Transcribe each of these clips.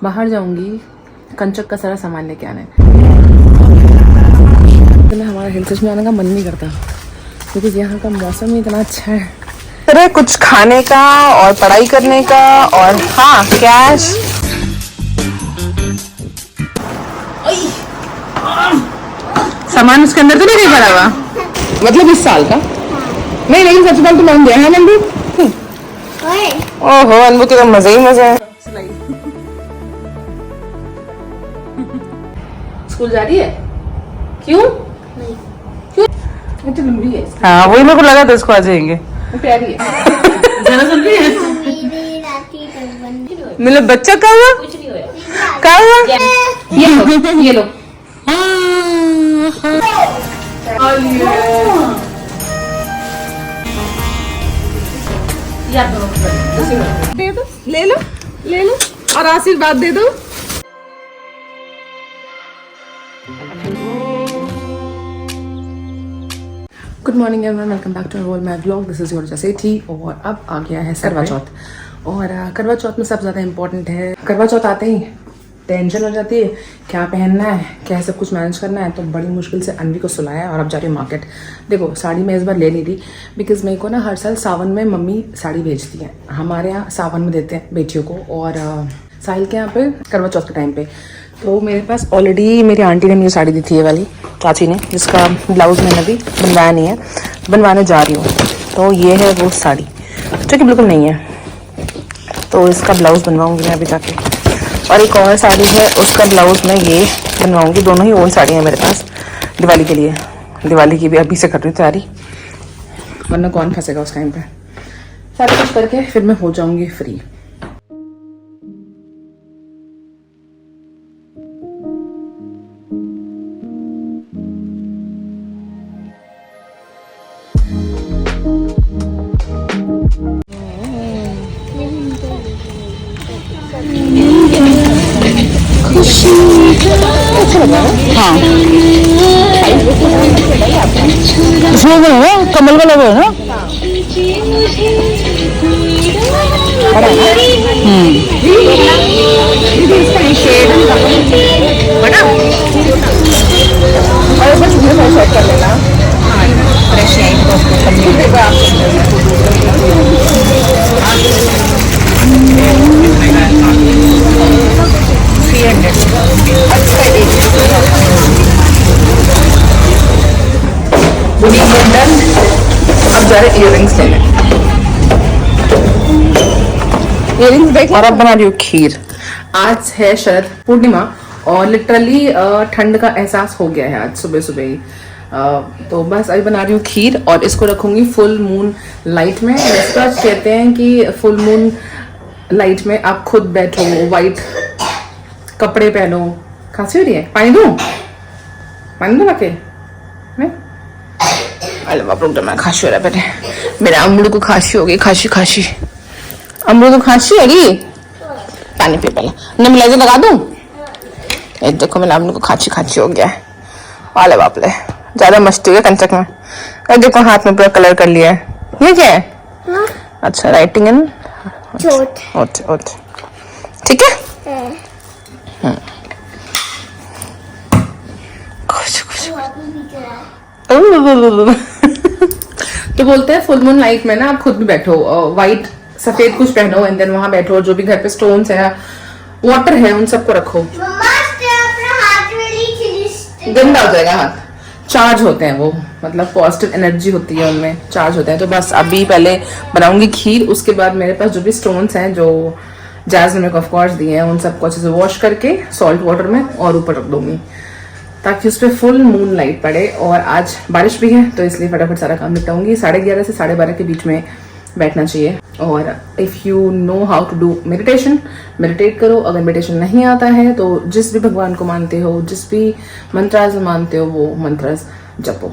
बाहर जाऊंगी, कंचक का सारा सामान लेके आना है। हमारा हिल स्टेशन में आने का मन नहीं करता क्योंकि यहाँ का मौसम ही इतना अच्छा है। अरे कुछ खाने का और पढ़ाई करने का और हाँ कैश। सामान उसके अंदर तो नहीं पड़ा हुआ, मतलब इस साल का नहीं, लेकिन सबसे पहले तो मैं गया है नंबू। ओहो अनबू के तो मजे ही मजे है। स्कूल जा रही है? क्यों? क्यों? ये तो लंबी है। हाँ वही मेरे को लगा था इसको आ जाएंगे। प्यारी है। जरा सुन रही है? मतलब बच्चा कहाँ हुआ? कुछ नहीं हुआ। कहाँ हुआ? ये लो, ये लो। दे दो, ले लो, ले लो और आशीर्वाद दे दो। Good morning everyone, welcome back to my vlog. This is your जसेठी। और अब आ गया है करवा चौथ। और करवा चौथ में सबसे ज़्यादा इम्पोर्टेंट है, करवा चौथ आते ही टेंशन हो जाती है क्या पहनना है, क्या सब कुछ मैनेज करना है। तो बड़ी मुश्किल से अनवी को सुलाया और अब जा रही हूँ मार्केट। देखो साड़ी मैं इस बार ले ली थी बिकॉज मेरे को ना हर साल सावन में मम्मी साड़ी भेजती है। हमारे यहाँ सावन में देते हैं बेटियों को, और साहिल के यहाँ पे करवा चौथ के टाइम पे। तो मेरे पास ऑलरेडी मेरी आंटी ने मुझे साड़ी दी थी, ये वाली चाची ने, जिसका ब्लाउज मैंने अभी बनवाया नहीं है, बनवाने जा रही हूँ। तो ये है वो साड़ी जो कि बिल्कुल नहीं है, तो इसका ब्लाउज बनवाऊँगी मैं अभी जाके। और एक और साड़ी है, उसका ब्लाउज मैं ये बनवाऊँगी। दोनों ही ओल्ड साड़ी है मेरे पास दिवाली के लिए। दिवाली की भी अभी से कर रही हूँ तैयारी, वरना कौन फंसेगा उस टाइम पे। सारा कुछ करके फिर मैं हो जाऊँगी फ्री। हाँ इसमें भी है, कमल का लगा है ना। कर लेना अब जा रहे इयररिंग्स लेने। इयररिंग्स देख। और अब बना रही हूँ खीर। आज है शरद पूर्णिमा और लिटरली ठंड का एहसास हो गया है आज सुबह सुबह ही। तो बस अभी बना रही हूँ खीर और इसको रखूंगी फुल मून लाइट में। इसका कहते हैं कि फुल मून लाइट में आप खुद बैठो, वाइट कपड़े पहनो। खांसी हो रही है? पानी दूं? पानी दूं रखे? अरे बाप रे, मैं खांसी हो रहा है। पहले मेरे अमरू को खांसी हो गई, खांसी। अमरू को खांसी है गई, पानी पी पहले। नेबुलाइजर लगा दूं? देखो मेरे अमरू को खांसी हो गया है। अरे बाप रे, ज्यादा मस्ती है कंचक में। अरे देखो हाथ में पूरा कलर कर लिया है। ये क्या है? अच्छा, राइटिंग इन ओट। ठीक है। तो बोलते हैं फुल मून लाइट में ना आप खुद भी बैठो, वाइट सफेद कुछ पहनो एंड देन वहां बैठो। जो भी घर पे स्टोन्स है, वाटर है, उन सबको रखो। गंदा हो जाएगा हाथ। चार्ज होते हैं वो, मतलब पॉजिटिव एनर्जी होती है उनमें, चार्ज होते हैं। तो बस अभी पहले बनाऊंगी खीर, उसके बाद मेरे पास जो भी स्टोन्स हैं जो जैज़ ने ऑफ कोर्स दिए हैं, उन सबको अच्छे से वॉश करके सॉल्ट वाटर में और ऊपर रख दूंगी ताकि उस पर फुल मून लाइट पड़े। और आज बारिश भी है तो इसलिए फटाफट सारा काम निपटाऊंगी। 11:30 से 12:30 के बीच में बैठना चाहिए। और if you know how to do meditation, meditate करो। अगर मेडिटेशन नहीं आता है तो जिस भी भगवान को मानते हो, जिस भी मंत्रास मानते हो, वो मंत्रास जपो।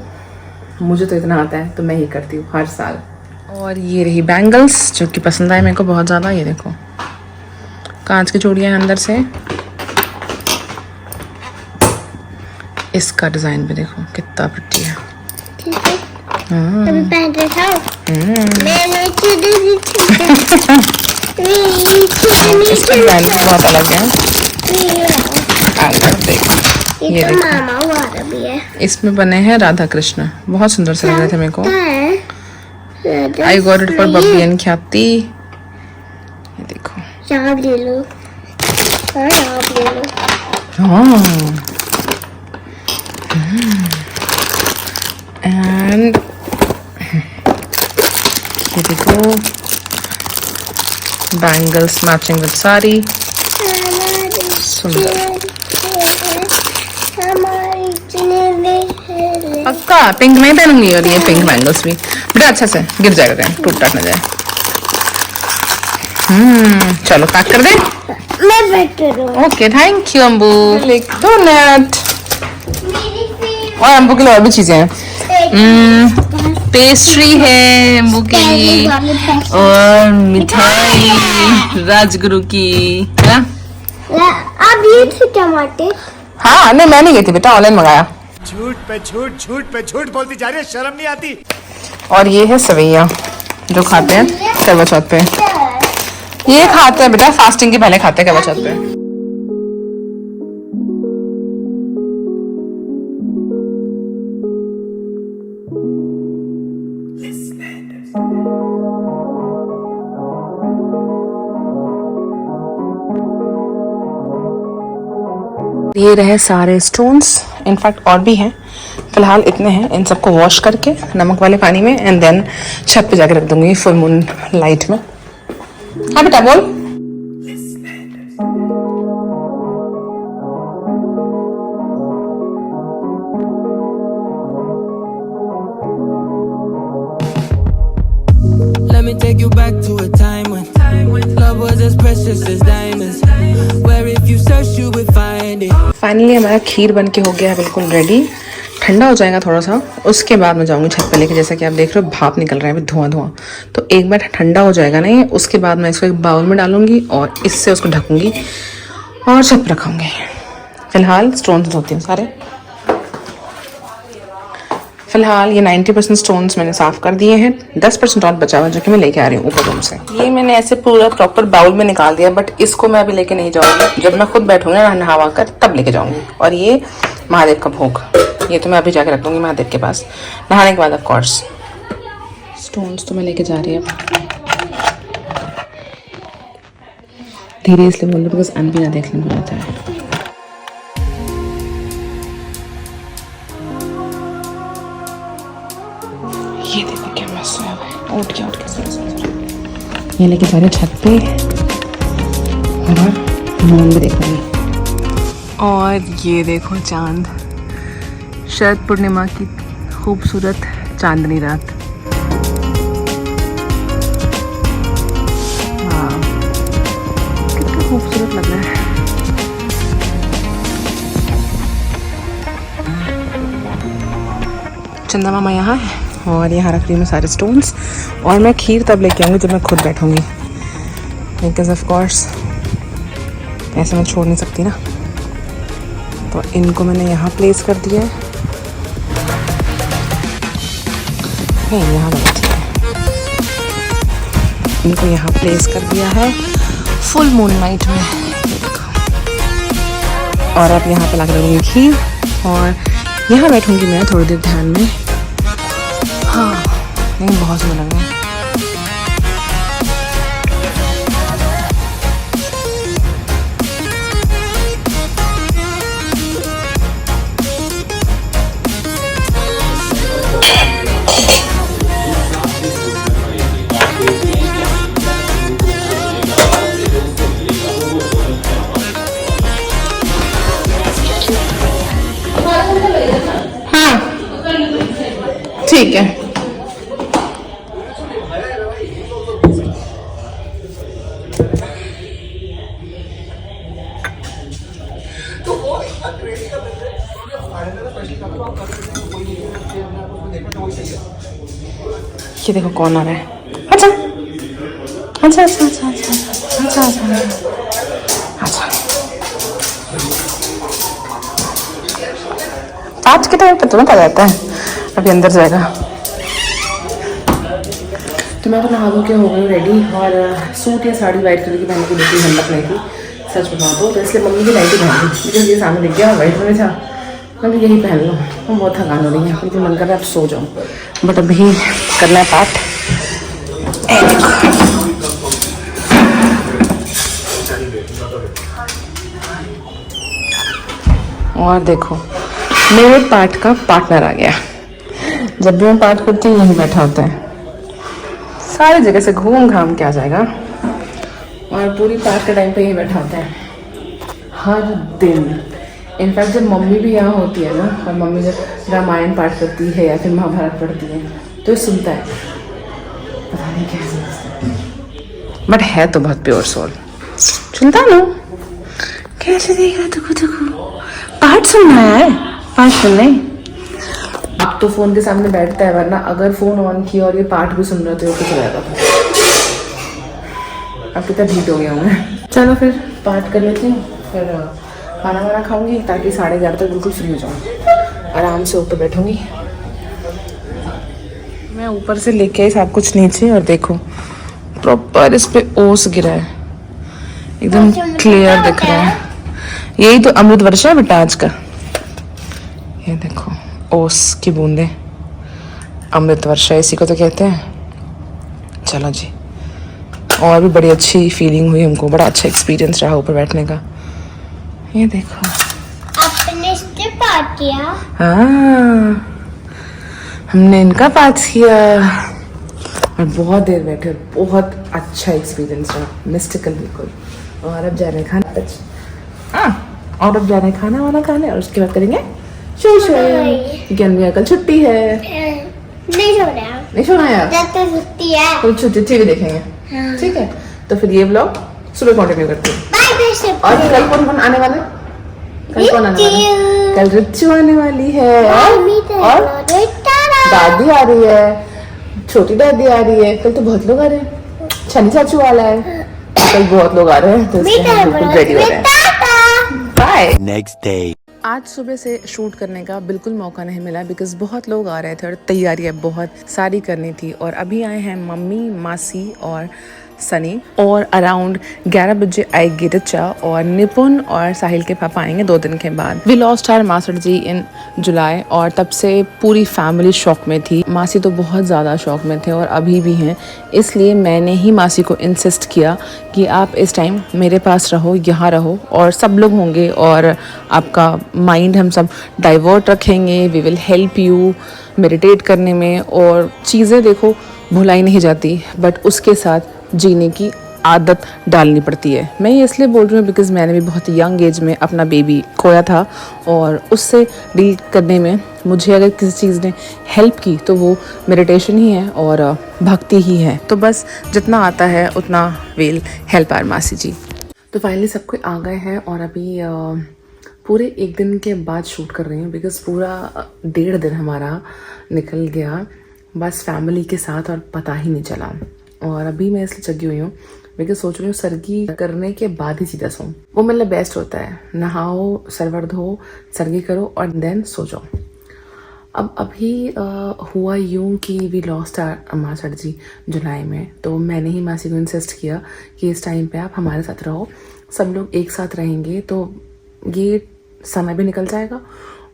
मुझे तो इतना आता है तो मैं ही करती हूँ हर साल। और ये रही बैंगल्स जो कि पसंद आए मेरे को बहुत ज़्यादा। ये देखो कांच की चूड़ियाँ अंदर से, इसका डिजाइन भी देखो कितना प्रिटी है। ठीक है, अभी पहन के खाओ। इसका डिजाइन बहुत अलग है। अंदर देखो, ये तो देखो, मामा वाला भी है। इसमें बने हैं राधा कृष्ण, बहुत सुंदर से लग रहे थे मेरे को। I got it for Baby and ख्याति। ये देखो, यहाँ ले लो, यहाँ ले लो। हाँ, एंड ये देखो, बैंगल्स मैचिंग विद साड़ी, सुंदर। पक्का पिंक नहीं पहनूंगी, और ये पिंक बैंगल्स भी बेटा अच्छा से गिर जाएगा, कहीं टूट टाट ना जाए। चलो पैक कर दे। मैं पैक करूँ। Okay thank you Ambu. लिख दो नेट, और अम्बू के लिए और भी चीजें हैं। पेस्ट्री है अम्बू की, और मिठाई राजगुरु की है। अब ये थे टमाटर। हाँ नहीं मैं नहीं गई थी बेटा, ऑनलाइन मंगाया। झूठ पे झूठ, झूठ पे झूठ बोलती जा रही है, शर्म नहीं आती। और ये है सवैया जो खाते हैं करवा चौथ पे, ये खाते हैं बेटा फास्टिंग के पहले खाते हैं करवा चौथ पे। ये रहे सारे स्टोन्स, इनफैक्ट और भी हैं, फिलहाल इतने हैं। इन सबको वॉश करके नमक वाले पानी में एंड देन छत पे जाके रख दूंगी फुल मून लाइट में। हाँ बेटा बोल। Let me take you back to a time when love was as precious as diamonds, where if you search you would find it. Finally हमारा खीर बन के हो गया है बिल्कुल रेडी। ठंडा हो जाएगा थोड़ा सा, उसके बाद मैं जाऊंगी छत पे लेके। जैसा कि आप देख रहे हो भाप निकल रहा है, धुआं धुआं। तो एक बार ठंडा हो जाएगा नहीं, उसके बाद मैं इसको एक बाउल में डालूंगी और इससे उसको ढकूंगी और छत पे रखूंगी। फिलहाल स्टोन्स धोती हूँ सारे। फिलहाल ये 90% स्टोन्स मैंने साफ कर दिए हैं, 10% और बचा हुआ जो कि मैं लेके आ रही हूँ ऊपर रूम से। ये मैंने ऐसे पूरा प्रॉपर बाउल में निकाल दिया, बट इसको मैं अभी लेके नहीं जाऊंगी। जब मैं खुद बैठूंगी ना नहावा कर तब लेके जाऊंगी। और ये महादेव का भोग, ये तो मैं अभी जाके रख दूंगी महादेव के पास नहाने के बाद। ऑफ कोर्स स्टोन्स तो मैं लेके जा रही हूँ धीरे, इसलिए बोल रही बिकॉज अनबी ना देख लेने को है। ये देखो क्या मस्त है, उठ के ये लेके जा रहे छत पे और मून भी देखूंगी। और ये देखो चांद, शरद पूर्णिमा की खूबसूरत चांदनी रात। वाह कितना खूबसूरत लग रहा है। चंदा मामा यहाँ है और यहाँ रख रही हूँ सारे स्टोन्स। और मैं खीर तब लेके आऊँगी जब मैं खुद बैठूँगी, बिकॉज ऑफ कोर्स ऐसे मैं छोड़ नहीं सकती ना। तो इनको मैंने यहाँ प्लेस कर दिया है, नहीं यहाँ गलत है, इनको यहाँ प्लेस कर दिया है फुल मून नाइट में। और अब यहाँ पे ला के लगूंगी खीर और यहाँ बैठूंगी मैं थोड़ी देर ध्यान में। हाँ नहीं बहुत सुंदर लग रहा है। ठीक है ये देखो कौन आ रहा है। अच्छा अच्छा अच्छा अच्छा अच्छा अच्छा अच्छा आज के टाइम पे तुम्हें पता रहता है अभी अंदर जाएगा। तो मैं तो नहा धो के हो गई रेडी और सूट या साड़ी वाइट कलर की पहन के बिल्कुल ठंडक नहीं थी। सच बता दो तो इसलिए मम्मी की नाइटी पहन ली, लेकिन ये सामने दिख गया वाइट में था, मैं यही पहन लूँ। मैं बहुत थकान हो रही है, बिल्कुल मन कर रहा है अब सो जाऊँ, बट अभी करना है पाठ। और देखो मेरे पाठ का पार्टनर आ गया। जब भी मैं पाठ करती हूँ यहीं बैठा होता है, सारी जगह से घूम घाम के आ जाएगा और पूरी पाठ के टाइम पे यहीं बैठा होता है हर दिन। इनफैक्ट जब मम्मी भी यहाँ होती है ना, और मम्मी जब रामायण पाठ करती है या फिर महाभारत पढ़ती है तो ये सुनता है, पता नहीं कैसे, बट है तो बहुत प्योर सोल। सुनता ना कैसे देगा तुझको पाठ सुनना है, पाठ सुनने। अब तो फोन के सामने बैठता है, वरना अगर फोन ऑन किया और ये पाठ भी सुन रहा तो ये कुछ रहेगा था। अब कितना ढीठ हो गया हूँ मैं। चलो फिर पाठ कर लेती हूँ, फिर खाना वाना खाऊंगी ताकि 11:30 तक बिल्कुल फ्री हो जाऊँ, आराम से ऊपर बैठूंगी। मैं ऊपर से लेके आई सब कुछ नीचे और देखो प्रॉपर इस पे ओस गिरा है, एकदम क्लियर दिख रहा है। यही तो अमृत वर्षा है बेटा आज का, ये देखो ओस की बूंदे, अमृत वर्षा इसी को तो कहते हैं। चलो जी, और भी बड़ी अच्छी फीलिंग हुई हमको, बड़ा अच्छा एक्सपीरियंस रहा ऊपर बैठने का। ये देखो आपने इसके पाठ किया? हाँ, हमने इनका पाठ किया और बहुत देर बैठे, बहुत अच्छा एक्सपीरियंस रहा, मिस्टिकल बिल्कुल। और अब जा रहे हैं खाना, और अब जा रहे हैं खाना वाना खाने और उसके बाद करेंगे क्योंकि अनमिया कल छुट्टी है। नहीं सोना, नहीं सोना यार, जब तक छुट्टी है कुछ छुट्टी टीवी देखेंगे। ठीक है, तो फिर ये व्लॉग सुबह कंटिन्यू करते हैं। और कल कौन कौन आने वाला है? कल कौन आने वाला है? कल रिच्चू आने वाली है और दादी आ रही है, छोटी दादी आ रही है। कल तो बहुत लोग आ रहे हैं, छनी चाचू वाला है, कल बहुत लोग आ रहे हैं, तो इसलिए हम बिल्कुल रेडी हो रहे हैं। बाय। Next day. आज सुबह से शूट करने का बिल्कुल मौका नहीं मिला बिकॉज बहुत लोग आ रहे थे और तैयारियां बहुत सारी करनी थी। और अभी आए हैं मम्मी, मासी और सनी, और अराउंड 11 बजे आएगी रिचा और निपुण और साहिल के पापा आएंगे 2 दिन के बाद। वी लॉस्ट आवर मास्टर जी इन जुलाई और तब से पूरी फैमिली शॉक में थी। मासी तो बहुत ज़्यादा शॉक में थे और अभी भी हैं, इसलिए मैंने ही मासी को इंसिस्ट किया कि आप इस टाइम मेरे पास रहो, यहाँ रहो और सब लोग होंगे और आपका माइंड हम सब डाइवर्ट रखेंगे। We will help you meditate करने में, और चीज़ें देखो भुलाई नहीं जाती बट उसके साथ जीने की आदत डालनी पड़ती है। मैं ये इसलिए बोल रही हूँ बिकॉज़ मैंने भी बहुत यंग एज में अपना बेबी खोया था और उससे डील करने में मुझे अगर किसी चीज़ ने हेल्प की तो वो मेडिटेशन ही है और भक्ति ही है। तो बस जितना आता है उतना विल हेल्प आवर मासी जी। तो फाइनली सब कोई आ गए हैं और अभी पूरे 1 दिन के बाद शूट कर रही हूँ बिकॉज़ पूरा 1.5 दिन हमारा निकल गया बस फैमिली के साथ और पता ही नहीं चला। और अभी मैं इसलिए जगी हुई हूँ बिकॉज सोच रही हूँ सरगी करने के बाद ही सीधा सोऊं, वो मेरे लिए बेस्ट होता है। नहाओ, सरवर धो, सरगी करो और देन सो जाओ। अब अभी हुआ यूँ कि वी लॉस्ट आवर मास्टर जी जुलाई में, तो मैंने ही मासी को इंसिस्ट किया कि इस टाइम पे आप हमारे साथ रहो, सब लोग एक साथ रहेंगे तो ये समय भी निकल जाएगा।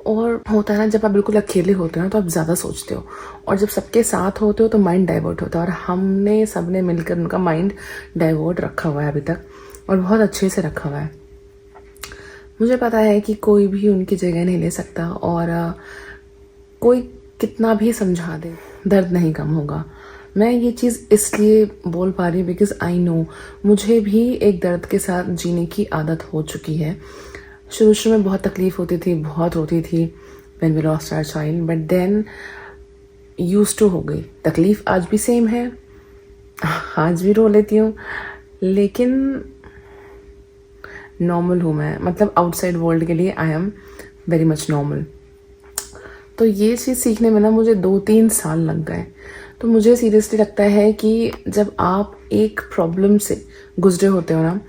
और होता है ना जब आप बिल्कुल अकेले होते हो ना तो आप ज़्यादा सोचते हो, और जब सबके साथ होते हो तो माइंड डाइवर्ट होता है। और हमने सबने मिलकर उनका माइंड डाइवर्ट रखा हुआ है अभी तक, और बहुत अच्छे से रखा हुआ है। मुझे पता है कि कोई भी उनकी जगह नहीं ले सकता, और कोई कितना भी समझा दे दर्द नहीं कम होगा। मैं ये चीज़ इसलिए बोल पा रही हूँ बिकॉज आई नो मुझे भी एक दर्द के साथ जीने की आदत हो चुकी है। शुरू में बहुत तकलीफ होती थी, बहुत रोती थी when we lost our child, but then used to हो गई। तकलीफ आज भी सेम है, आज भी रो लेती हूँ, लेकिन नॉर्मल हूँ मैं, मतलब आउटसाइड वर्ल्ड के लिए I am very much normal. तो ये चीज़ सीखने में ना मुझे 2-3 साल लग गए। तो मुझे सीरियसली लगता है कि जब आप एक प्रॉब्लम से गुजरे होते हो ना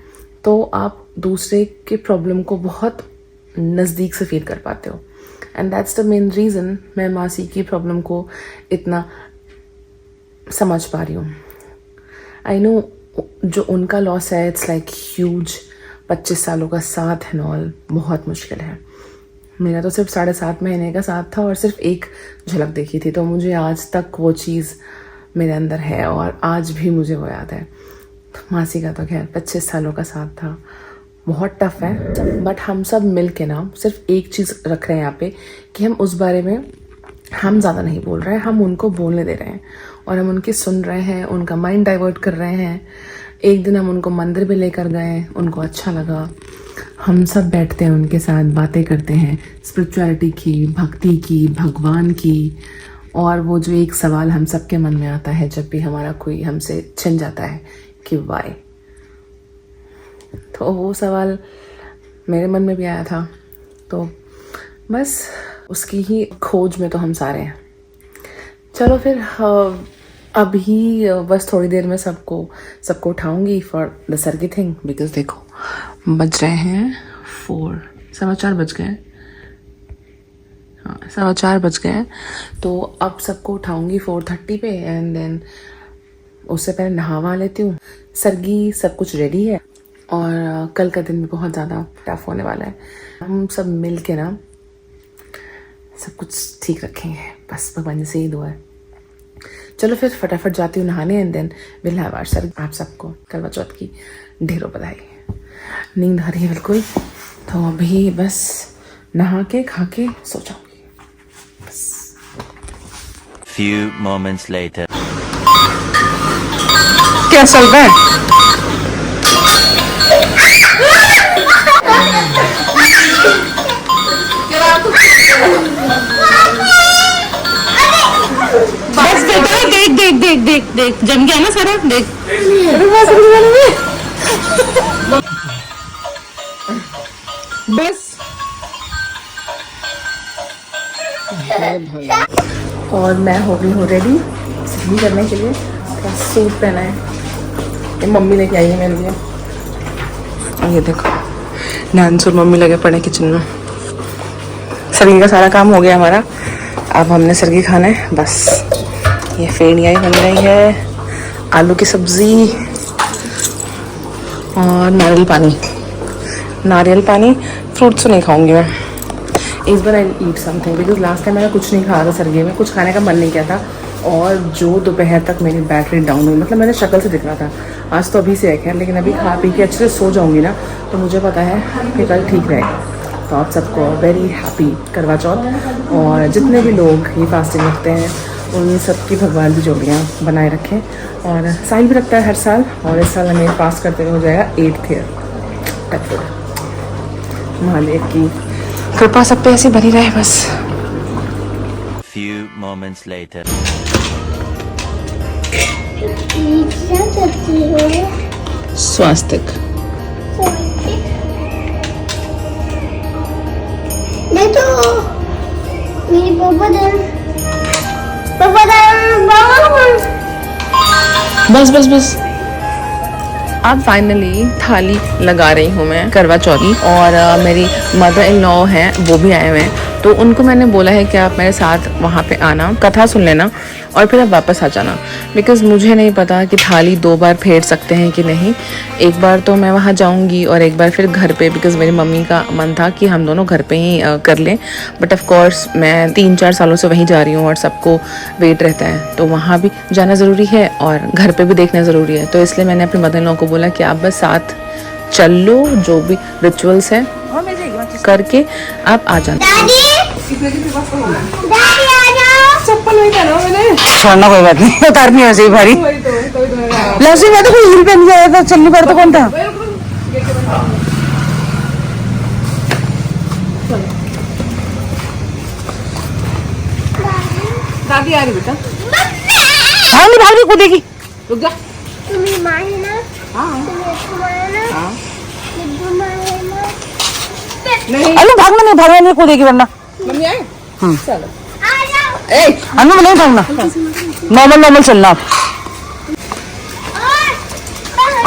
तो आप दूसरे के प्रॉब्लम को बहुत नज़दीक से फील कर पाते हो, and that's the main reason मैं मासी की प्रॉब्लम को इतना समझ पा रही हूँ। आई नो जो उनका लॉस है इट्स लाइक ह्यूज, 25 सालों का साथ एंड ऑल बहुत मुश्किल है। मेरा तो सिर्फ 7.5 महीने का साथ था और सिर्फ एक झलक देखी थी, तो मुझे आज तक वो चीज़ मेरे अंदर है और आज भी मुझे वो याद है। मासी का तो खैर 25 सालों का साथ था, बहुत टफ है। बट हम सब मिल के ना सिर्फ एक चीज़ रख रहे हैं यहाँ पे कि हम उस बारे में हम ज़्यादा नहीं बोल रहे हैं, हम उनको बोलने दे रहे हैं और हम उनकी सुन रहे हैं, उनका माइंड डाइवर्ट कर रहे हैं। एक दिन हम उनको मंदिर भी लेकर गए, उनको अच्छा लगा। हम सब बैठते हैं उनके साथ, बातें करते हैं स्पिरिचुअलिटी की, भक्ति की, भगवान की। और वो जो एक सवाल हम सबके मन में आता है जब भी हमारा कोई हमसे छिन जाता है कि वाई, तो वो सवाल मेरे मन में भी आया था। तो बस उसकी ही खोज में तो हम सारे हैं। चलो फिर अभी बस थोड़ी देर में सबको उठाऊंगी for the sargi thing, because देखो बज रहे हैं 4 बज गए। हाँ 4:15 बज गए। तो अब सबको उठाऊंगी 4:30 पे एंड देन उससे पहले नहावा लेती हूँ। सरगी सब कुछ रेडी है और कल का दिन भी बहुत ज़्यादा टफ होने वाला है। हम सब मिल के ना सब कुछ ठीक रखेंगे, बस भगवान से ही दुआ है। चलो फिर फटाफट जाती हूँ नहाने and then will have our sir. आप सबको करवा चौथ की ढेरों बधाई। नींद आ रही है बिल्कुल, तो अभी बस नहा के खा के सो जाऊंगी बस। Few moments later. क्या चल रहा है? बस बेटा देख जम गया ना सारा, देख। बस और मैं हो गई हूँ रेडी सिद्धि करने के लिए। क्या सूट पहना है, ये मम्मी लेके आई है मेरे लिए। ये देखो नानसुर मम्मी लगे पड़े किचन में। सरगी का सारा काम हो गया हमारा, अब हमने सरगी खाना है बस। ये फेड़ियाँ बन रही है, आलू की सब्जी और नारियल पानी। फ्रूट्स तो नहीं खाऊंगी मैं इस बार। I eat something because last time मैंने कुछ नहीं खाया था सरगी में, कुछ खाने का मन नहीं किया था और जो दोपहर तक मेरी बैटरी डाउन हुई, मतलब मैंने शक्ल से दिख रहा था। आज तो अभी से है, लेकिन अभी खा पी के अच्छे से सो जाऊंगी ना तो मुझे पता है कि कल ठीक रहेगा। तो आप सबको वेरी हैप्पी करवा चौथ। और जितने भी लोग ये फास्टिंग रखते हैं उन सबकी भगवान की जोड़ियाँ बनाए रखें। और साहिल भी रखता है हर साल, और इस साल हमें फास्ट करते हुए हो जाएगा 8th ईयर। महादेव की कृपा सब पे ऐसी बनी रहे बस। Few moments later. क्या करती हो? स्वास्तिक नहीं तो मेरी पापा बस अब फाइनली थाली लगा रही हूँ मैं करवा चौथ की। और मेरी मदर इन लॉ हैं, वो भी आए हुए हैं, तो उनको मैंने बोला है कि आप मेरे साथ वहाँ पे आना, कथा सुन लेना और फिर आप वापस आ जाना। बिकॉज़ मुझे नहीं पता कि थाली 2 बार फेर सकते हैं कि नहीं। एक बार तो मैं वहाँ जाऊँगी और एक बार फिर घर पे, बिकॉज़ मेरी मम्मी का मन था कि हम दोनों घर पे ही कर लें। बट ऑफ कोर्स मैं 3-4 सालों से वहीं जा रही हूँ और सबको वेट रहता है, तो वहाँ भी जाना ज़रूरी है और घर पे भी देखना ज़रूरी है। तो इसलिए मैंने अपनी मदर इन लॉ को बोला कि आप बस साथ चल लो, जो भी रिचुअल्स हैं करके आप आ जाना। चप्पल वही पहना मैंने, छोड़ना कोई बात नहीं, उतारनी है वैसे भारी। लहसुन में तो कोई हिल पे नहीं जाया था, चलनी पड़ता कौन था। दादी आ रही बेटा। हाँ नहीं भाभी कूदेगी। रुक जा। तुम्हें माँ है ना? हाँ तुम्हें माँ है ना? हाँ। लिब्बू माँ है ना? नहीं अनु भागना नहीं, भागना नहीं, कूदेगी वरना। मम्मी आए। चलो आ जाओ। अनु नहीं भागना, नॉर्मल चलना।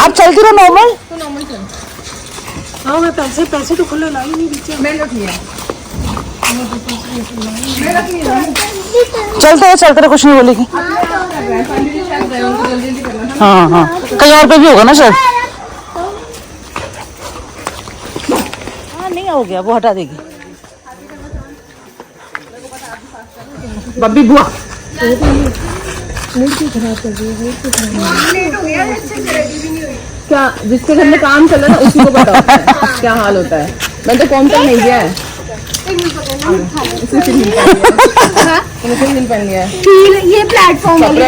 आप चलती रहो नॉर्मल। तो नॉर्मल चल। हाँ मैं पैसे तो खुले लाई नहीं बीच में। मैं रख लिया। मैं रख लिया। चलते रहे कुछ नहीं बोलेगी। हाँ कहीं और पे भी होगा ना शायद। हाँ नहीं हो गया, वो हटा देगी। बब्बी बुआ क्या जिसके घर में काम चल रहा है ना उसी को पता होता है क्या हाल होता है। मैंने तो कौन तक नहीं गया है, इसने सिर्फ नहीं पहन लिया है। ये प्लेटफॉर्म वाली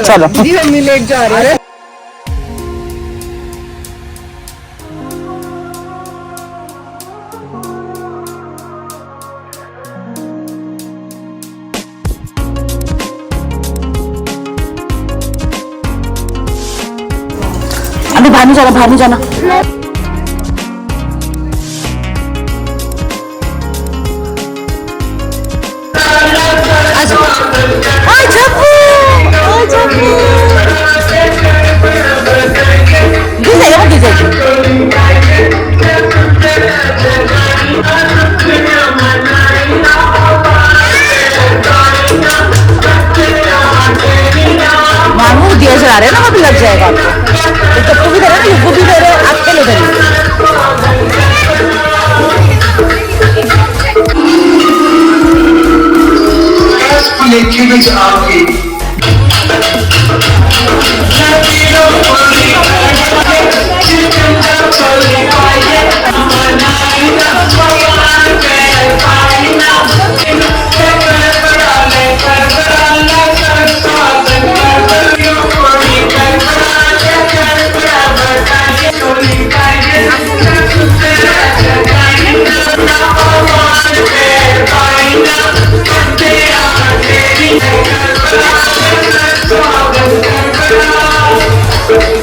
चलो जी मम्मी लेट जा रही है। अभी बाहर नहीं जाना, बाहर नहीं जाना। मानू दिया जला रहे हैं ना, अभी लग जाएगा आपको। तो तब भी दे रहे हैं, युग भी दे रहे हैं, आपके लिए दे रहे हैं। लेके ਵਿੱਚ ਆ ਕੇ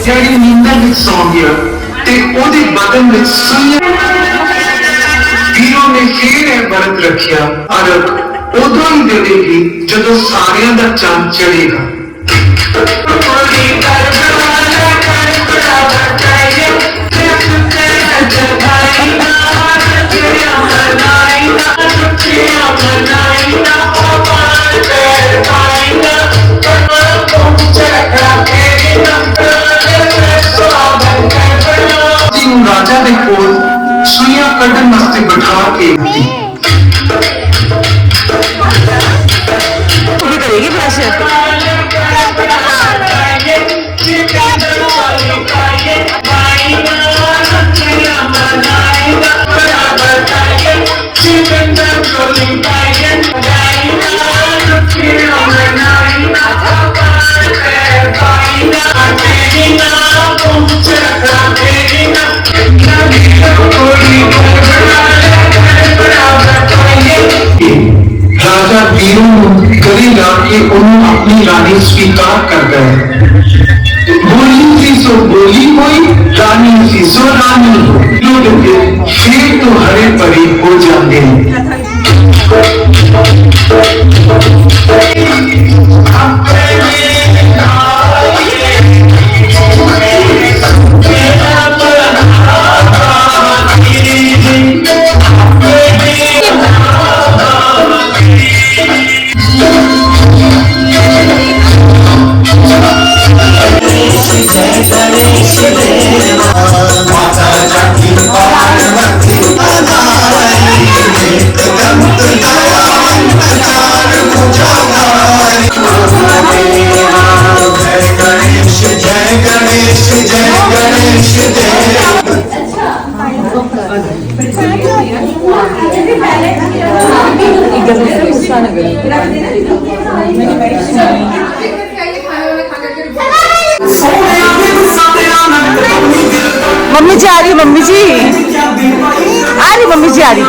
ਜਿਹੜੀ ਨੀਂਦਾਂ ਵਿੱਚ ਸੌਂ ਗਿਆ ਤੇ ਉਹਦੇ ਬਦਨ ਵਿੱਚ ਸੂਈਆਂ ਵੀਰੋਂ ਨੇ ਫੇਰ ਇਹ ਵਰਤ ਰੱਖਿਆ ਅਰਗ ਉਦੋਂ ਹੀ ਦੇਵੇਗੀ ਜਦੋਂ ਸਾਰਿਆਂ ਦਾ ਚੰਨ ਚੜੇਗਾ। राजा ने कोल सुइयां कटन वास्ते बिठा के करेगी राजा वीरों गले ला के उन्होंने अपनी रानी स्वीकार कर गए। बोली थी सो बोली कोई, रानी थी सो रानी, फिर तो हरे परे हो जाते मम्मी जी आ रही, मम्मी जी आ रही, मम्मी जी आ रही।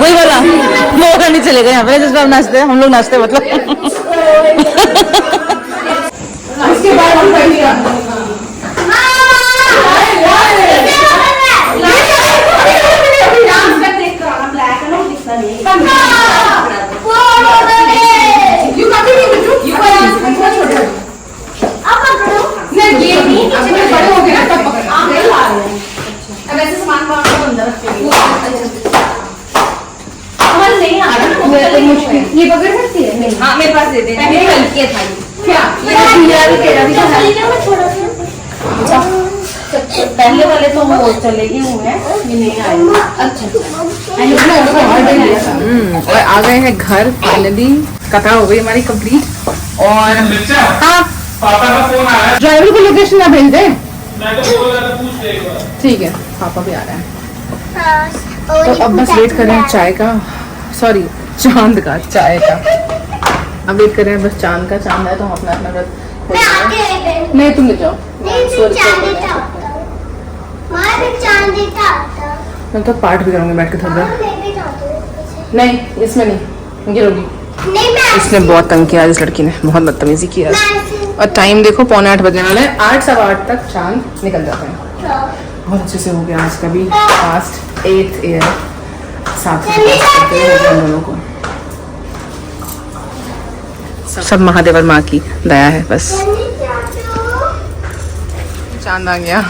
वही वाला वो करने चले गए यहाँ पे जिस पर नाचते हैं हम लोग नाचते हैं मतलब उसके बाद हम करेंगे ये पकड़ सकती है? नहीं। हाँ मेरे पास दे दे। मेरी हल्की है थाली। क्या? तेरा भी छोड़ा सा। पहले वाले तो वो चले गए हुए हैं, ये नहीं आए। अच्छा। और आ गए हैं घर फाइनली। कथा हो गई हमारी कंप्लीट। और हाँ पापा का फोन आया। ड्राइवर को लोकेशन ना भेज दे। मैं तो बोल रहा था पूछ लेगा। ठीक है पापा भी आ रहे हैं तो अब बस वेट कर रहे हैं चाय का, सॉरी चांद का, चाय का। अब वेट कर रहे हैं बस चांद का। चांद है तो हम अपना अपना व्रत खोल लेंगे। नहीं तुम ले जाओ। मैं तो पाठ भी करूँगी बैठ के थोड़ा देर। नहीं इसमें नहीं गिरोगी। इसने बहुत तंग किया इस लड़की ने, बहुत बदतमीजी की आज। और टाइम देखो 7:45 बजने वाले हैं। 8 सवा 8 तक चांद निकल जाते हैं। बहुत अच्छे से हो गया आज का भी फास्ट 8 ईयर साथ हम दोनों को। सब महादेव और माँ की दया है बस। चांद आ गया,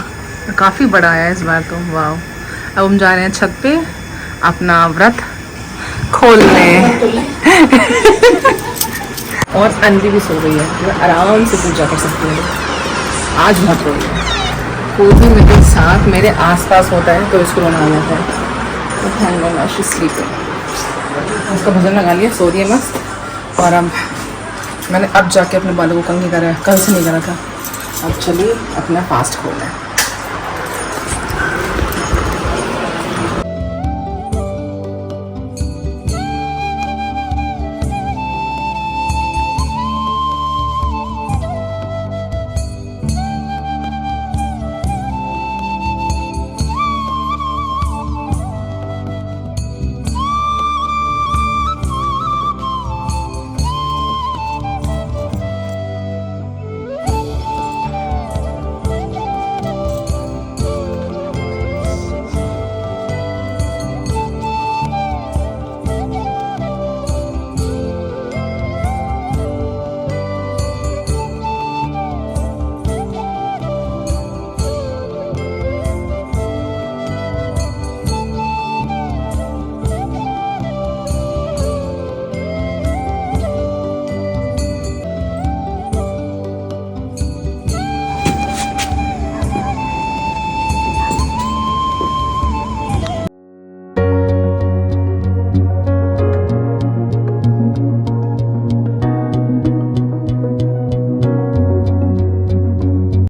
काफी बड़ा आया इस बार तो। वाह। अब हम जा रहे हैं छत पे अपना व्रत खोलने और अनवी भी सो गई है, जो आराम से पूजा कर सकती है। आज बहुत रोई है। कोई भी मेरे साथ मेरे आसपास होता है तो इसको रोना आ जाता है। तो थैंक गॉड शी स्लीपिंग। उसका भजन लगा लिया, सो रही है मस्त। और अब मैंने अब जाके अपने बालों को कंघी करा है, कल से नहीं करा था। अब चलिए अपना फास्ट खोलना है।